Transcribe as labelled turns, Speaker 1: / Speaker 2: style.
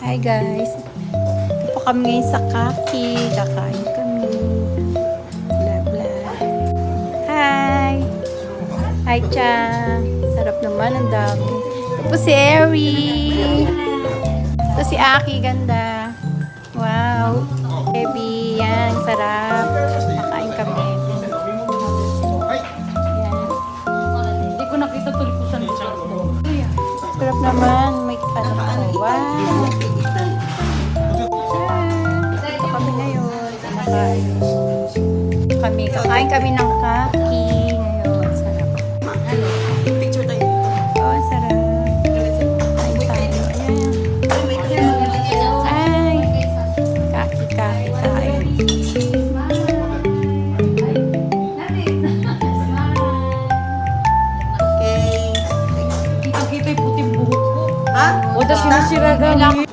Speaker 1: Hi guys. Ito po kami ngayon sa Kaki. Kakain kami. Blah blah. Hi. Hi Cha. Sarap naman. Ang dami. Ito po si Eri. Ito si Aki. Ganda. Wow. Baby. Yan. Sarap. Kakain kami. Yan.
Speaker 2: Hindi ko nakita tuloy ko sa nito.
Speaker 1: Sarap naman. May ano. Wow. Ito kami ngayon. Kakain kami ng kaki ngayon. Sarap.
Speaker 3: Picture tayo dito.
Speaker 1: Oh, sarap. Kain tayo. Ayan. Ay. Kaki, kain.
Speaker 3: Okay.
Speaker 2: Kita-kita yung puting buhok ko.
Speaker 3: Ha?
Speaker 2: O, tapos sinasiragan.